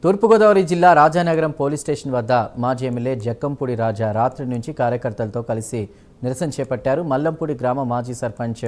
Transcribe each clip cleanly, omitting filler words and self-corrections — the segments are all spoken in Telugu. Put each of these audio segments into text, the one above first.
తూర్పుగోదావరి జిల్లా రాజానగరం పోలీస్ స్టేషన్ వద్ద మాజీ ఎమ్మెల్యే జక్కంపూడి రాజా రాత్రి నుంచి కార్యకర్తలతో కలిసి నిరసన చేపట్టారు. మల్లంపూడి గ్రామ మాజీ సర్పంచ్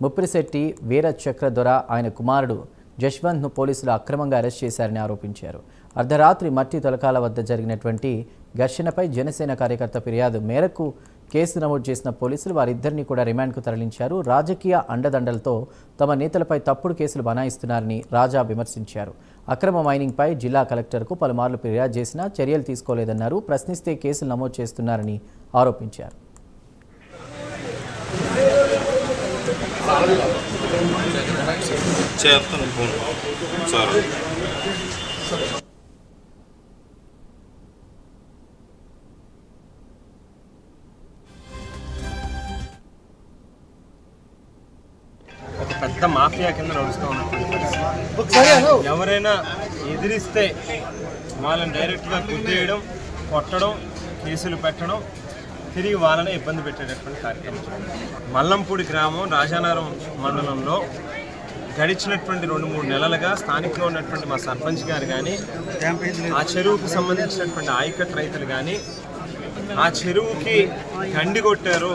ముప్పిరిశెట్టి వీర చక్రదొర ఆయన కుమారుడు జశ్వంత్ను పోలీసులు అక్రమంగా అరెస్ట్ చేశారని ఆరోపించారు. అర్ధరాత్రి మట్టి తొలకాల వద్ద జరిగినటువంటి ఘర్షణపై జనసేన కార్యకర్త ఫిర్యాదు మేరకు కేసు నమోదు చేసిన పోలీసులు వారిద్దరిని కూడా రిమాండ్కు తరలించారు. రాజకీయ అండదండలతో తమ నేతలపై తప్పుడు కేసులు బనాయిస్తున్నారని రాజా విమర్శించారు. అక్రమ మైనింగ్పై జిల్లా కలెక్టర్కు పలుమార్లు ఫిర్యాదు చేసినా చర్యలు తీసుకోలేదన్నారు. ప్రశ్నిస్తే కేసులు నమోదు చేస్తున్నారని ఆరోపించారు. ఒక పెద్ద మాఫియా కింద నడుస్తూ ఉన్నటువంటి పరిస్థితి. ఎవరైనా ఎదిరిస్తే వాళ్ళని డైరెక్ట్గా గుద్దేయడం, కొట్టడం, కేసులు పెట్టడం, తిరిగి వాళ్ళనే ఇబ్బంది పెట్టేటటువంటి కార్యక్రమం. మల్లంపూడి గ్రామం రాజానగరం మండలంలో గడిచినటువంటి 2-3 నెలలుగా స్థానికంగా ఉన్నటువంటి మా సర్పంచ్ గారు కానీ, ఆ చెరువుకు సంబంధించినటువంటి ఆయకట్టు రైతులు కానీ, ఆ చెరువుకి గండి కొట్టారు,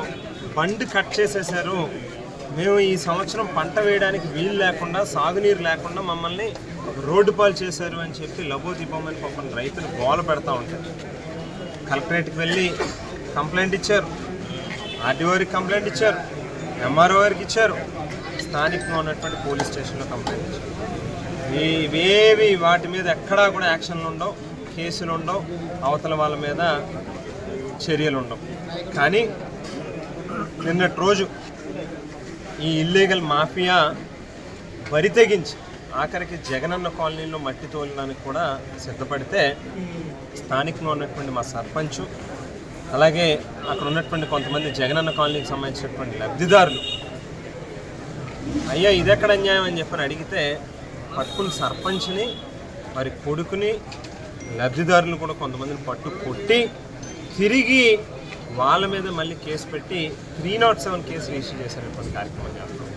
బండి కట్ చేసేసారు, మేము ఈ సంవత్సరం పంట వేయడానికి వీలు లేకుండా, సాగునీరు లేకుండా మమ్మల్ని రోడ్డు పాలు చేశారు అని చెప్పి లబోదిబ్బమని పాపం రైతులు గోల పెడతా ఉంటారు. కలెక్టరేట్కి వెళ్ళి కంప్లైంట్ ఇచ్చారు, ఆర్డీఓకి కంప్లైంట్ ఇచ్చారు, ఎంఆర్ఓ గారికి ఇచ్చారు, స్థానికంగా ఉన్నటువంటి పోలీస్ స్టేషన్లో కంప్లైంట్ ఇచ్చారు. ఇవేవి వాటి మీద ఎక్కడా కూడా యాక్షన్లు ఉండవు, కేసులు ఉండవు, అవతల వాళ్ళ మీద చర్యలు ఉండవు. కానీ నిన్నటి రోజు ఈ ఇల్లీగల్ మాఫియా బరి తెగించి ఆఖరికి జగనన్న కాలనీలో మట్టి తోలడానికి కూడా సిద్ధపడితే స్థానికంగా ఉన్నటువంటి మా సర్పంచు, అలాగే అక్కడ ఉన్నటువంటి కొంతమంది జగనన్న కాలనీకి సంబంధించినటువంటి లబ్ధిదారులు, అయ్యా ఇదెక్కడ అన్యాయం అని చెప్పని అడిగితే పట్టుకుని సర్పంచ్ని, వారి కొడుకుని, లబ్ధిదారులను కూడా కొంతమందిని పట్టు కొట్టి తిరిగి వాళ్ళ మీద మళ్ళీ కేసు పెట్టి 307 కేసు రిజిస్టర్ చేసేటువంటి కార్యక్రమం చేస్తాం.